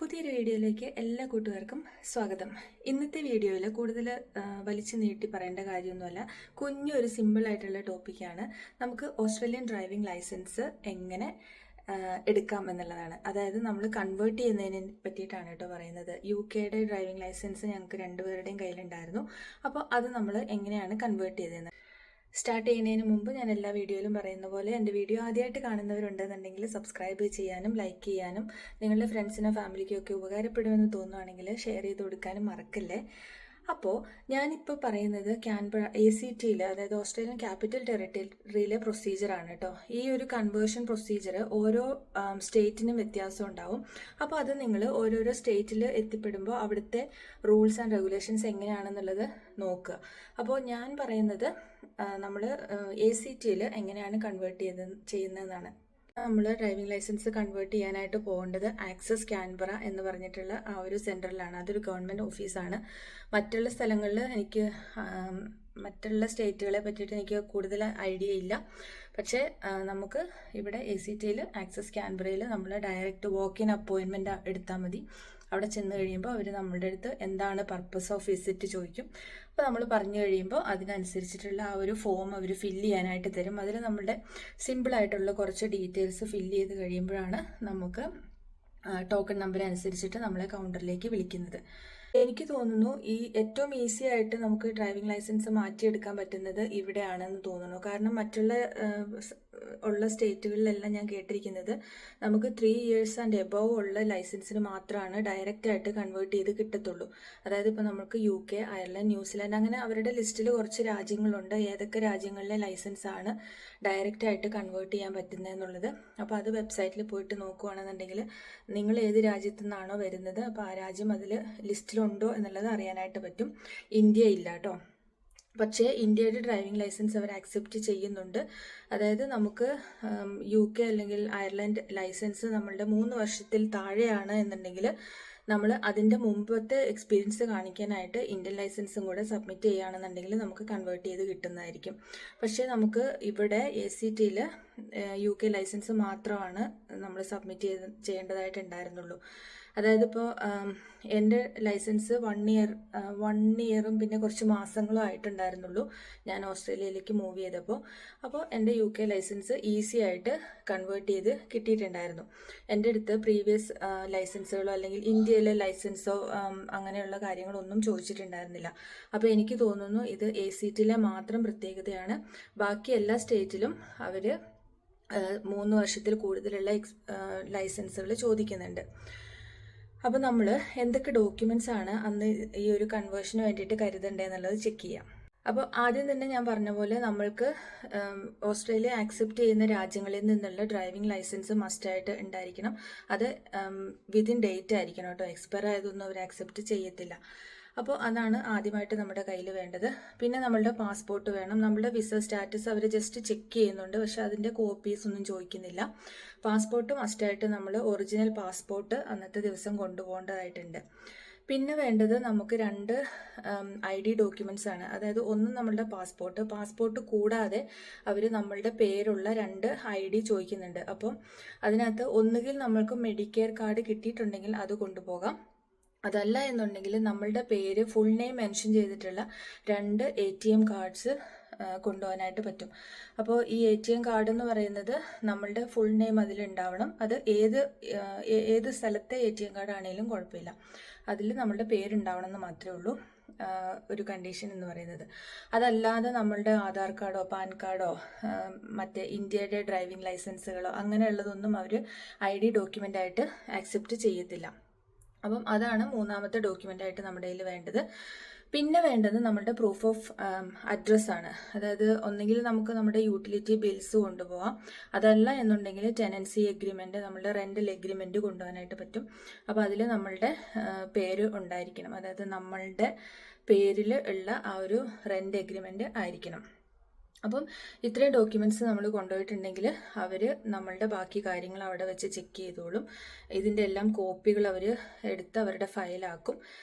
പുതിയൊരു വീഡിയോയിലേക്ക് എല്ലാ കൂട്ടുകാർക്കും സ്വാഗതം. ഇന്നത്തെ വീഡിയോയിൽ കൂടുതൽ വലിച്ചു നീട്ടി പറയേണ്ട കാര്യമൊന്നുമല്ല. കുഞ്ഞൊരു സിമ്പിളായിട്ടുള്ള ടോപ്പിക്കാണ്. നമുക്ക് ഓസ്ട്രേലിയൻ ഡ്രൈവിംഗ് ലൈസൻസ് എങ്ങനെ എടുക്കാം എന്നുള്ളതാണ്. അതായത് നമ്മൾ കൺവേർട്ട് ചെയ്യുന്നതിനെ പറ്റിയിട്ടാണ് കേട്ടോ പറയുന്നത്. UK ഡ്രൈവിംഗ് ലൈസൻസ് ഞങ്ങൾക്ക് രണ്ടുപേരുടെയും കയ്യിലുണ്ടായിരുന്നു. അപ്പോൾ അത് നമ്മൾ എങ്ങനെയാണ് കൺവേർട്ട് ചെയ്തതെന്ന് സ്റ്റാർട്ട് ചെയ്യുന്നതിന് മുമ്പ് ഞാൻ എല്ലാ വീഡിയോയിലും പറയുന്ന പോലെ എൻ്റെ വീഡിയോ ആദ്യമായിട്ട് കാണുന്നവരുണ്ടെന്നുണ്ടെങ്കിൽ സബ്സ്ക്രൈബ് ചെയ്യാനും ലൈക്ക് ചെയ്യാനും നിങ്ങളുടെ ഫ്രണ്ട്സിനോ ഫാമിലിക്കോ ഒക്കെ ഉപകാരപ്പെടുമെന്ന് തോന്നുവാണെങ്കിൽ ഷെയർ ചെയ്ത് കൊടുക്കാനും മറക്കല്ലേ. അപ്പോൾ ഞാനിപ്പോൾ പറയുന്നത് കാൻബറ ACTയിൽ, അതായത് ഓസ്ട്രേലിയൻ ക്യാപിറ്റൽ ടെറിട്ടറിയിലെ പ്രൊസീജിയറാണ് കേട്ടോ. ഈ ഒരു കൺവേർഷൻ പ്രൊസീജിയർ ഓരോ സ്റ്റേറ്റിനും വ്യത്യാസം ഉണ്ടാവും. അപ്പോൾ അത് നിങ്ങൾ ഓരോരോ സ്റ്റേറ്റിൽ എത്തിപ്പെടുമ്പോൾ അവിടുത്തെ റൂൾസ് ആൻഡ് റെഗുലേഷൻസ് എങ്ങനെയാണെന്നുള്ളത് നോക്കുക. അപ്പോൾ ഞാൻ പറയുന്നത് നമ്മൾ ACTയിൽ എങ്ങനെയാണ് കൺവേർട്ട് ചെയ്യുന്നതെന്നാണ്. നമ്മൾ ഡ്രൈവിംഗ് ലൈസൻസ് കൺവേർട്ട് ചെയ്യാനായിട്ട് പോകേണ്ടത് ആക്സസ് കാൻബറ എന്ന് പറഞ്ഞിട്ടുള്ള ആ ഒരു സെൻറ്ററിലാണ്. അതൊരു ഗവൺമെൻറ് ഓഫീസാണ്. മറ്റുള്ള സ്ഥലങ്ങളിൽ മറ്റുള്ള സ്റ്റേറ്റുകളെ പറ്റിയിട്ട് എനിക്ക് കൂടുതൽ ഐഡിയ ഇല്ല. പക്ഷേ നമുക്ക് ഇവിടെ ACTയിൽ ആക്സസ് കാൻബറയിൽ നമ്മൾ ഡയറക്റ്റ് വാക്ക് ഇൻ അപ്പോയിൻമെൻറ്റ് എടുത്താൽ മതി. അവിടെ ചെന്ന് കഴിയുമ്പോൾ അവർ നമ്മളുടെ അടുത്ത് എന്താണ് പർപ്പസ് ഓഫ് വിസിറ്റ് ചോദിക്കും. അപ്പോൾ നമ്മൾ പറഞ്ഞു കഴിയുമ്പോൾ അതിനനുസരിച്ചിട്ടുള്ള ആ ഒരു ഫോം അവർ ഫില്ല് ചെയ്യാനായിട്ട് തരും. അതിൽ നമ്മളുടെ സിമ്പിളായിട്ടുള്ള കുറച്ച് ഡീറ്റെയിൽസ് ഫില്ല് ചെയ്ത് കഴിയുമ്പോഴാണ് നമുക്ക് ടോക്കൺ നമ്പർ അനുസരിച്ചിട്ട് നമ്മളെ കൗണ്ടറിലേക്ക് വിളിക്കുന്നത്. എനിക്ക് തോന്നുന്നു ഈ ഏറ്റവും ഈസി ആയിട്ട് നമുക്ക് ഡ്രൈവിംഗ് ലൈസൻസ് മാറ്റിയെടുക്കാൻ പറ്റുന്നത് ഇവിടെയാണെന്ന് തോന്നുന്നു. കാരണം മറ്റുള്ള ഉള്ള സ്റ്റേറ്റുകളിലെല്ലാം ഞാൻ കേട്ടിരിക്കുന്നത് നമുക്ക് 3 years ആൻഡ് എബവ് ഉള്ള ലൈസൻസിന് മാത്രമാണ് ഡയറക്റ്റ് ആയിട്ട് കൺവേർട്ട് ചെയ്ത് കിട്ടത്തുള്ളൂ. അതായത് ഇപ്പോൾ നമുക്ക് UK, അയർലൻഡ്, ന്യൂസിലാൻഡ് അങ്ങനെ അവരുടെ ലിസ്റ്റിൽ കുറച്ച് രാജ്യങ്ങളുണ്ട്. ഏതൊക്കെ രാജ്യങ്ങളിലെ ലൈസൻസ് ആണ് ഡയറക്റ്റ് ആയിട്ട് കൺവേർട്ട് ചെയ്യാൻ പറ്റുന്നതെന്നുള്ളത്. അപ്പോൾ അത് വെബ്സൈറ്റിൽ പോയിട്ട് നോക്കുകയാണെന്നുണ്ടെങ്കിൽ നിങ്ങൾ ഏത് രാജ്യത്തു നിന്നാണോ വരുന്നത് അപ്പോൾ ആ രാജ്യം അതിൽ ലിസ്റ്റിലുണ്ടോ എന്നുള്ളത് അറിയാനായിട്ട് പറ്റും. ഇന്ത്യ ഇല്ല കേട്ടോ. പക്ഷേ ഇന്ത്യയുടെ ഡ്രൈവിംഗ് ലൈസൻസ് അവർ അക്സെപ്റ്റ് ചെയ്യുന്നുണ്ട്. അതായത് നമുക്ക് UK അല്ലെങ്കിൽ അയർലൻഡ് ലൈസൻസ് നമ്മളുടെ 3 വർഷത്തിൽ താഴെയാണ് എന്നുണ്ടെങ്കിൽ നമ്മൾ അതിൻ്റെ മുമ്പത്തെ എക്സ്പീരിയൻസ് കാണിക്കാനായിട്ട് ഇന്ത്യൻ ലൈസൻസും കൂടെ സബ്മിറ്റ് ചെയ്യുകയാണെന്നുണ്ടെങ്കിൽ നമുക്ക് കൺവേർട്ട് ചെയ്ത് കിട്ടുന്നതായിരിക്കും. പക്ഷേ നമുക്ക് ഇവിടെ ACTയിൽ UK ലൈസൻസ് മാത്രമാണ് നമ്മൾ സബ്മിറ്റ് ചെയ്യേണ്ടതായിട്ടുണ്ടായിരുന്നുള്ളൂ. അതായത് ഇപ്പോൾ എൻ്റെ ലൈസൻസ് 1 ഇയറും പിന്നെ കുറച്ച് മാസങ്ങളും ആയിട്ടുണ്ടായിരുന്നുള്ളൂ ഞാൻ ഓസ്ട്രേലിയയിലേക്ക് മൂവ് ചെയ്തപ്പോൾ. അപ്പോൾ എൻ്റെ UK ലൈസൻസ് ഈസി ആയിട്ട് കൺവേർട്ട് ചെയ്ത് കിട്ടിയിട്ടുണ്ടായിരുന്നു. എൻ്റെ അടുത്ത് പ്രീവിയസ് ലൈസൻസുകളോ അല്ലെങ്കിൽ ഇന്ത്യയിലെ ലൈസൻസോ അങ്ങനെയുള്ള കാര്യങ്ങളൊന്നും ചോദിച്ചിട്ടുണ്ടായിരുന്നില്ല. അപ്പോൾ എനിക്ക് തോന്നുന്നു ഇത് ACTയിലെ മാത്രം പ്രത്യേകതയാണ്. ബാക്കി എല്ലാ സ്റ്റേറ്റിലും അവർ 3 വർഷത്തിൽ കൂടുതലുള്ള ലൈസൻസുകൾ ചോദിക്കുന്നുണ്ട്. അപ്പോൾ നമ്മൾ എന്തൊക്കെ ഡോക്യുമെൻറ്റ്സ് ആണ് അന്ന് ഈ ഒരു കൺവേർഷന് വേണ്ടിയിട്ട് കരുതേണ്ടതെന്നുള്ളത് ചെക്ക് ചെയ്യാം. അപ്പോൾ ആദ്യം തന്നെ ഞാൻ പറഞ്ഞ പോലെ നമ്മൾക്ക് ഓസ്ട്രേലിയ ആക്സെപ്റ്റ് ചെയ്യുന്ന രാജ്യങ്ങളിൽ നിന്നുള്ള ഡ്രൈവിംഗ് ലൈസൻസ് മസ്റ്റായിട്ട് ഉണ്ടായിരിക്കണം. അത് വിതിൻ ഡേറ്റ് ആയിരിക്കണം കേട്ടോ. എക്സ്പയർ ആയതൊന്നും അവർ ആക്സെപ്റ്റ് ചെയ്യത്തില്ല. അപ്പോൾ അതാണ് ആദ്യമായിട്ട് നമ്മുടെ കയ്യിൽ വേണ്ടത്. പിന്നെ നമ്മളുടെ പാസ്പോർട്ട് വേണം. നമ്മളുടെ വിസ സ്റ്റാറ്റസ് അവർ ജസ്റ്റ് ചെക്ക് ചെയ്യുന്നുണ്ട്, പക്ഷെ അതിൻ്റെ കോപ്പീസ് ഒന്നും ചോദിക്കുന്നില്ല. പാസ്പോർട്ട് മസ്റ്റായിട്ട് നമ്മൾ ഒറിജിനൽ പാസ്പോർട്ട് അന്നത്തെ ദിവസം കൊണ്ടുപോകേണ്ടതായിട്ടുണ്ട്. പിന്നെ വേണ്ടത് നമുക്ക് 2 ID ഡോക്യുമെൻറ്റ്സ് ആണ്. അതായത് ഒന്ന് നമ്മളുടെ പാസ്പോർട്ട് കൂടാതെ അവർ നമ്മളുടെ പേരുള്ള 2 ID ചോദിക്കുന്നുണ്ട്. അപ്പം അതിനകത്ത് ഒന്നുകിൽ നമ്മൾക്ക് മെഡിക്കെയർ കാർഡ് കിട്ടിയിട്ടുണ്ടെങ്കിൽ അത് കൊണ്ടുപോകാം. അതല്ല എന്നുണ്ടെങ്കിൽ നമ്മളുടെ പേര് ഫുൾ നെയിം മെൻഷൻ ചെയ്തിട്ടുള്ള 2 ATM കാർഡ്സ് കൊണ്ടുപോകാനായിട്ട് പറ്റും. അപ്പോൾ ഈ ATM കാർഡ് എന്ന് പറയുന്നത് നമ്മളുടെ ഫുൾ നെയിം അതിലുണ്ടാവണം. അത് ഏത് സ്ഥലത്തെ ATM കാർഡ് ആണെങ്കിലും കുഴപ്പമില്ല, അതിൽ നമ്മളുടെ പേരുണ്ടാവണം എന്ന് മാത്രമേ ഉള്ളൂ ഒരു കണ്ടീഷൻ എന്ന് പറയുന്നത്. അതല്ലാതെ നമ്മളുടെ ആധാർ കാർഡോ പാൻ കാർഡോ മറ്റേ ഇന്ത്യയുടെ ഡ്രൈവിംഗ് ലൈസൻസുകളോ അങ്ങനെയുള്ളതൊന്നും അവർ ID ഡോക്യുമെൻ്റ് ആയിട്ട് ആക്സെപ്റ്റ് ചെയ്യത്തില്ല. അപ്പം അതാണ് 3ാമത്തെ ഡോക്യുമെൻ്റ് ആയിട്ട് നമ്മുടെ കയ്യിൽ വേണ്ടത്. പിന്നെ വേണ്ടത് നമ്മുടെ പ്രൂഫ് ഓഫ് അഡ്രസ്സ് ആണ്. അതായത് ഒന്നുകിൽ നമുക്ക് നമ്മുടെ യൂട്ടിലിറ്റി ബിൽസ് കൊണ്ടുപോകാം, അതല്ല എന്നുണ്ടെങ്കിൽ ടെനൻസി എഗ്രിമെൻറ്റ്, നമ്മളുടെ റെൻ്റൽ എഗ്രിമെൻറ്റ് കൊണ്ടുപോകാനായിട്ട് പറ്റും. അപ്പോൾ അതിൽ നമ്മളുടെ പേര് ഉണ്ടായിരിക്കണം. അതായത് നമ്മളുടെ പേരിൽ ഉള്ള ആ ഒരു റെൻ്റ് എഗ്രിമെൻറ്റ് ആയിരിക്കണം. അപ്പം ഇത്രയും ഡോക്യുമെൻറ്റ്സ് നമ്മൾ കൊണ്ടുപോയിട്ടുണ്ടെങ്കിൽ അവർ നമ്മളുടെ ബാക്കി കാര്യങ്ങൾ അവിടെ വെച്ച് ചെക്ക് ചെയ്തോളും. ഇതിൻ്റെ എല്ലാം കോപ്പികൾ അവർ എടുത്ത് അവരുടെ ഫയലാക്കും.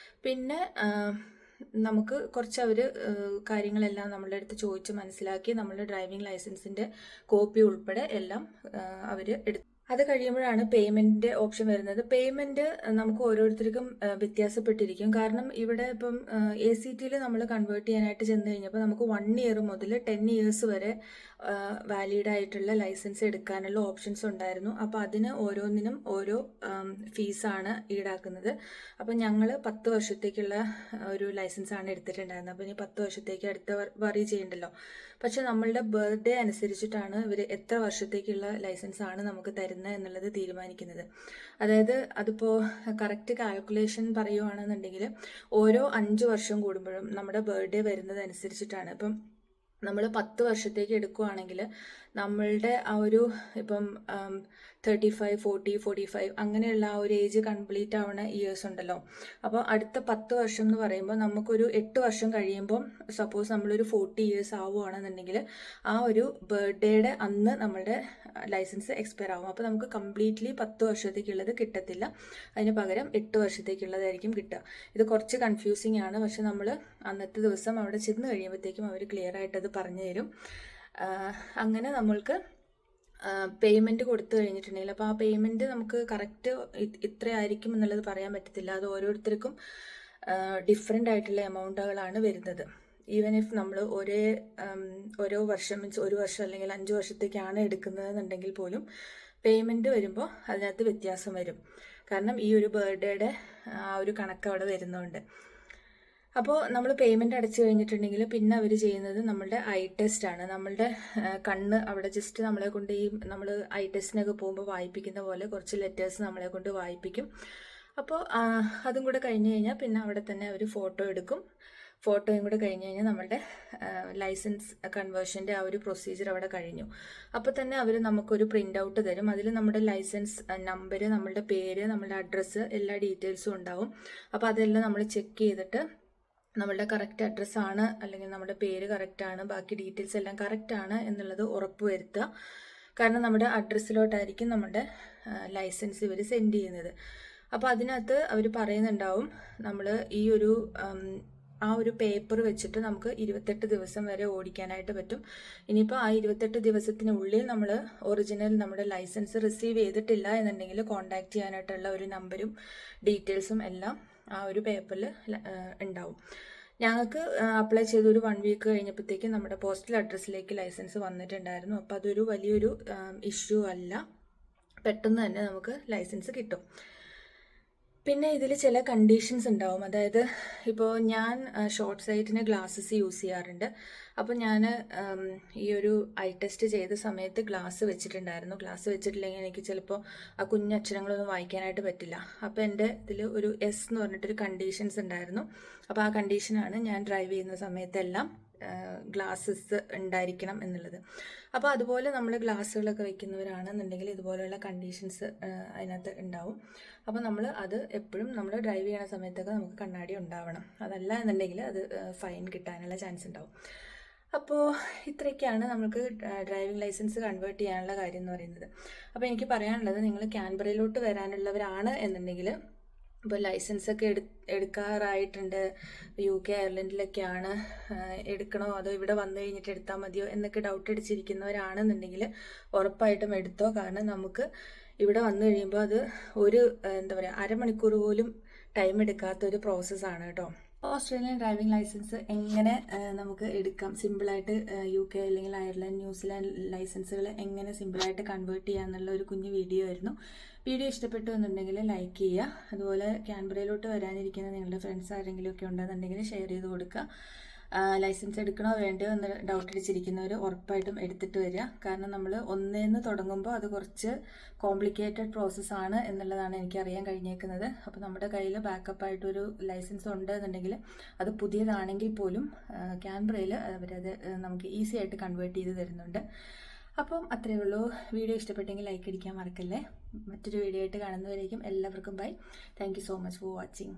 പിന്നെ നമുക്ക് കുറച്ച് അവർ കാര്യങ്ങളെല്ലാം നമ്മളുടെ അടുത്ത് ചോദിച്ച് മനസ്സിലാക്കി നമ്മളുടെ ഡ്രൈവിംഗ് ലൈസൻസിൻ്റെ കോപ്പി ഉൾപ്പെടെ എല്ലാം അവർ അത് കഴിയുമ്പോഴാണ് പേയ്മെന്റ് ഓപ്ഷൻ വരുന്നത്. പേയ്മെന്റ് നമുക്ക് ഓരോരുത്തർക്കും വ്യത്യാസപ്പെട്ടിരിക്കും. കാരണം ഇവിടെ ഇപ്പം ACTയിൽ നമ്മൾ കൺവേർട്ട് ചെയ്യാനായിട്ട് ചെന്ന് കഴിഞ്ഞപ്പോൾ നമുക്ക് 1 ഇയർ മുതൽ 10 ഇയേഴ്സ് വരെ വാലിഡ് ആയിട്ടുള്ള ലൈസൻസ് എടുക്കാനുള്ള ഓപ്ഷൻസ് ഉണ്ടായിരുന്നു. അപ്പോൾ അതിന് ഓരോന്നിനും ഓരോ ഫീസാണ് ഈടാക്കുന്നത്. അപ്പം ഞങ്ങൾ 10 വർഷത്തേക്കുള്ള ഒരു ലൈസൻസാണ് എടുത്തിട്ടുണ്ടായിരുന്നത്. അപ്പോൾ ഇനി 10 വർഷത്തേക്ക് അടുത്ത വറി ചെയ്യണ്ടല്ലോ. പക്ഷെ നമ്മളുടെ ബർത്ത്ഡേ അനുസരിച്ചിട്ടാണ് ഇവർ എത്ര വർഷത്തേക്കുള്ള ലൈസൻസ് ആണ് നമുക്ക് തരുന്നത് എന്നുള്ളത് തീരുമാനിക്കുന്നത്. അതായത് അതിപ്പോൾ കറക്റ്റ് കാൽക്കുലേഷൻ പറയുവാണെന്നുണ്ടെങ്കിൽ ഓരോ 5 വർഷം കൂടുമ്പോഴും നമ്മുടെ ബർത്ത്ഡേ വരുന്നത് അനുസരിച്ചിട്ടാണ്. ഇപ്പം നമ്മൾ 10 വർഷത്തേക്ക് എടുക്കുകയാണെങ്കിൽ നമ്മളുടെ ആ ഒരു ഇപ്പം 35, 40, 45 അങ്ങനെയുള്ള ആ ഒരു ഏജ് കംപ്ലീറ്റ് ആവുന്ന ഇയേഴ്സ് ഉണ്ടല്ലോ. അപ്പോൾ അടുത്ത 10 വർഷം എന്ന് പറയുമ്പോൾ നമുക്കൊരു 8 വർഷം കഴിയുമ്പം സപ്പോസ് നമ്മളൊരു 40 ഇയേഴ്സ് ആവുകയാണെന്നുണ്ടെങ്കിൽ ആ ഒരു ബർത്ത്ഡേയുടെ അന്ന് നമ്മളുടെ ലൈസൻസ് എക്സ്പയർ ആവും. അപ്പോൾ നമുക്ക് കംപ്ലീറ്റ്ലി 10 വർഷത്തേക്കുള്ളത് കിട്ടത്തില്ല. അതിന് പകരം 8 വർഷത്തേക്കുള്ളതായിരിക്കും കിട്ടുക. ഇത് കുറച്ച് കൺഫ്യൂസിങ് ആണ്. പക്ഷെ നമ്മൾ അന്നത്തെ ദിവസം അവിടെ ചെന്ന് കഴിയുമ്പോഴത്തേക്കും അവർ ക്ലിയർ ആയിട്ട് അത് പറഞ്ഞു തരും. അങ്ങനെ നമ്മൾക്ക് പേയ്മെൻറ്റ് കൊടുത്തു കഴിഞ്ഞിട്ടുണ്ടെങ്കിൽ അപ്പോൾ ആ പേയ്മെൻറ്റ് നമുക്ക് കറക്റ്റ് ഇത്ര ആയിരിക്കും എന്നുള്ളത് പറയാൻ പറ്റത്തില്ല. അത് ഓരോരുത്തർക്കും ഡിഫറെൻ്റ് ആയിട്ടുള്ള എമൗണ്ടുകളാണ് വരുന്നത്. ഈവൻ ഇഫ് നമ്മൾ ഓരോ വർഷം മീൻസ് 1 വർഷം അല്ലെങ്കിൽ 5 വർഷത്തേക്കാണ് എടുക്കുന്നതെന്നുണ്ടെങ്കിൽ പോലും പേയ്മെൻറ്റ് വരുമ്പോൾ അതിനകത്ത് വ്യത്യാസം വരും. കാരണം ഈ ഒരു ബർത്ത്ഡേയുടെ ആ ഒരു കണക്ക് അവിടെ വരുന്നുണ്ട്. അപ്പോൾ നമ്മൾ പേയ്മെൻറ്റ് അടച്ചു കഴിഞ്ഞിട്ടുണ്ടെങ്കിൽ പിന്നെ അവർ ചെയ്യുന്നത് നമ്മളുടെ ഐ ടെസ്റ്റ് ആണ്. നമ്മളുടെ കണ്ണ് അവിടെ ജസ്റ്റ് നമ്മളെ കൊണ്ട് നമ്മൾ ഐ ടെസ്റ്റിനൊക്കെ പോകുമ്പോൾ വായിപ്പിക്കുന്ന പോലെ കുറച്ച് ലെറ്റേഴ്സ് നമ്മളെ കൊണ്ട് വായിപ്പിക്കും. അപ്പോൾ അതും കൂടെ കഴിഞ്ഞ് കഴിഞ്ഞാൽ പിന്നെ അവിടെ തന്നെ അവർ ഫോട്ടോ എടുക്കും. ഫോട്ടോയും കൂടെ കഴിഞ്ഞ് കഴിഞ്ഞാൽ നമ്മളുടെ ലൈസൻസ് കൺവേർഷൻ്റെ ആ ഒരു പ്രൊസീജിയർ അവിടെ കഴിഞ്ഞു. അപ്പോൾ തന്നെ അവർ നമുക്കൊരു പ്രിൻ്റ് ഔട്ട് തരും. അതിൽ നമ്മുടെ ലൈസൻസ് നമ്പർ, നമ്മളുടെ പേര്, നമ്മളുടെ അഡ്രസ്സ്, എല്ലാ ഡീറ്റെയിൽസും ഉണ്ടാവും. അപ്പോൾ അതെല്ലാം നമ്മൾ ചെക്ക് ചെയ്തിട്ട് നമ്മളുടെ കറക്റ്റ് അഡ്രസ്സാണ് അല്ലെങ്കിൽ നമ്മുടെ പേര് കറക്റ്റാണ്, ബാക്കി ഡീറ്റെയിൽസ് എല്ലാം കറക്റ്റാണ് എന്നുള്ളത് ഉറപ്പ് വരുത്തുക. കാരണം നമ്മുടെ അഡ്രസ്സിലോട്ടായിരിക്കും നമ്മുടെ ലൈസൻസ് ഇവർ സെൻഡ് ചെയ്യുന്നത്. അപ്പോൾ അതിനകത്ത് അവർ പറയുന്നുണ്ടാവും നമ്മൾ ഈ ഒരു ആ ഒരു പേപ്പർ വെച്ചിട്ട് നമുക്ക് 28 ദിവസം വരെ ഓടിക്കാനായിട്ട് പറ്റും. ഇനിയിപ്പോൾ ആ 28 ദിവസത്തിനുള്ളിൽ നമ്മൾ ഒറിജിനൽ നമ്മുടെ ലൈസൻസ് റിസീവ് ചെയ്തിട്ടില്ല എന്നുണ്ടെങ്കിൽ കോൺടാക്ട് ചെയ്യാനായിട്ടുള്ള ഒരു നമ്പരും ഡീറ്റെയിൽസും എല്ലാം ആ ഒരു പേപ്പറിൽ ഉണ്ടാവും. ഞങ്ങൾക്ക് അപ്ലൈ ചെയ്ത് ഒരു 1 വീക്ക് കഴിഞ്ഞപ്പോഴത്തേക്കും നമ്മുടെ പോസ്റ്റൽ അഡ്രസ്സിലേക്ക് ലൈസൻസ് വന്നിട്ടുണ്ടായിരുന്നു. അപ്പോൾ അതൊരു വലിയൊരു ഇഷ്യൂ അല്ല, പെട്ടെന്ന് തന്നെ നമുക്ക് ലൈസൻസ് കിട്ടും. പിന്നെ ഇതിൽ ചില കണ്ടീഷൻസ് ഉണ്ടാവും. അതായത് ഇപ്പോൾ ഞാൻ ഷോർട്ട് സൈറ്റിന് ഗ്ലാസ്സസ് യൂസ് ചെയ്യാറുണ്ട്. അപ്പോൾ ഞാൻ ഈ ഒരു ഐ ടെസ്റ്റ് ചെയ്ത സമയത്ത് ഗ്ലാസ് വെച്ചിട്ടുണ്ടായിരുന്നു. ഗ്ലാസ് വെച്ചിട്ടില്ലെങ്കിൽ എനിക്ക് ചിലപ്പോൾ ആ കുഞ്ഞക്ഷരങ്ങളൊന്നും വായിക്കാനായിട്ട് പറ്റില്ല. അപ്പോൾ എൻ്റെ ഇതിൽ ഒരു S എന്ന് പറഞ്ഞിട്ടൊരു കണ്ടീഷൻസ് ഉണ്ടായിരുന്നു. അപ്പോൾ ആ കണ്ടീഷനാണ് ഞാൻ ഡ്രൈവ് ചെയ്യുന്ന സമയത്തെല്ലാം ഗ്ലാസ്സസ് ഉണ്ടായിരിക്കണം എന്നുള്ളത്. അപ്പോൾ അതുപോലെ നമ്മൾ ഗ്ലാസ്സുകളൊക്കെ വെക്കുന്നവരാണെന്നുണ്ടെങ്കിൽ ഇതുപോലെയുള്ള കണ്ടീഷൻസ് അതിനകത്ത് ഉണ്ടാവും. അപ്പോൾ നമ്മൾ അത് എപ്പോഴും നമ്മൾ ഡ്രൈവ് ചെയ്യുന്ന സമയത്തൊക്കെ നമുക്ക് കണ്ണാടി ഉണ്ടാവണം. അതല്ല എന്നുണ്ടെങ്കിൽ അത് ഫൈൻ കിട്ടാനുള്ള ചാൻസ് ഉണ്ടാവും. അപ്പോൾ ഇത്രയൊക്കെയാണ് നമുക്ക് ഡ്രൈവിംഗ് ലൈസൻസ് കൺവേർട്ട് ചെയ്യാനുള്ള കാര്യം എന്ന് പറയുന്നത്. അപ്പോൾ എനിക്ക് പറയാനുള്ളത്, നിങ്ങൾ ക്യാൻബറയിലോട്ട് വരാനുള്ളവരാണ് എന്നുണ്ടെങ്കിൽ ഇപ്പോൾ ലൈസൻസൊക്കെ എടുക്കാറായിട്ടുണ്ട്, UK, അയർലൻഡിലൊക്കെയാണ്, എടുക്കണോ അതോ ഇവിടെ വന്നു കഴിഞ്ഞിട്ട് എടുത്താൽ മതിയോ എന്നൊക്കെ ഡൗട്ട് അടിച്ചിരിക്കുന്നവരാണെന്നുണ്ടെങ്കിൽ ഉറപ്പായിട്ടും എടുത്തോ. കാരണം നമുക്ക് ഇവിടെ വന്നു കഴിയുമ്പോൾ അത് ഒരു അരമണിക്കൂർ പോലും ടൈം എടുക്കാത്തൊരു പ്രോസസ്സാണ് കേട്ടോ. ഓസ്ട്രേലിയൻ ഡ്രൈവിംഗ് ലൈസൻസ് എങ്ങനെ നമുക്ക് എടുക്കാം, സിമ്പിളായിട്ട് UK അല്ലെങ്കിൽ അയർലൻഡ്, ന്യൂസിലാൻഡ് ലൈസൻസുകൾ എങ്ങനെ സിമ്പിളായിട്ട് കൺവേർട്ട് ചെയ്യുക എന്നുള്ള ഒരു കുഞ്ഞു വീഡിയോ ആയിരുന്നു. വീഡിയോ ഇഷ്ടപ്പെട്ടു എന്നുണ്ടെങ്കിൽ ലൈക്ക് ചെയ്യുക. അതുപോലെ ക്യാൻബറയിലോട്ട് വരാനിരിക്കുന്ന നിങ്ങളുടെ ഫ്രണ്ട്സ് ആരെങ്കിലും ഒക്കെ ഉണ്ടെന്നുണ്ടെങ്കിൽ ഷെയർ ചെയ്ത് കൊടുക്കുക. ലൈസൻസ് എടുക്കണോ വേണ്ടയോ എന്ന് ഡൗട്ട് അടിച്ചിരിക്കുന്നവർ ഉറപ്പായിട്ടും എടുത്തിട്ട് വരിക. കാരണം നമ്മൾ ഒന്നേന്ന് തുടങ്ങുമ്പോൾ അത് കുറച്ച് കോംപ്ലിക്കേറ്റഡ് പ്രോസസ്സാണ് എന്നുള്ളതാണ് എനിക്കറിയാൻ കഴിഞ്ഞേക്കുന്നത്. അപ്പോൾ നമ്മുടെ കയ്യിൽ ബാക്കപ്പായിട്ടൊരു ലൈസൻസ് ഉണ്ട് എന്നുണ്ടെങ്കിൽ അത് പുതിയതാണെങ്കിൽ പോലും ക്യാൻബറയിൽ അവരത് നമുക്ക് ഈസി ആയിട്ട് കൺവേർട്ട് ചെയ്ത് തരുന്നുണ്ട്. അപ്പം അത്രയേ ഉള്ളൂ. വീഡിയോ ഇഷ്ടപ്പെട്ടെങ്കിൽ ലൈക്ക് അടിക്കാൻ മറക്കല്ലേ. മറ്റൊരു വീഡിയോ ആയിട്ട് കാണുന്നവരേക്കും എല്ലാവർക്കും bye. Thank you so much for watching.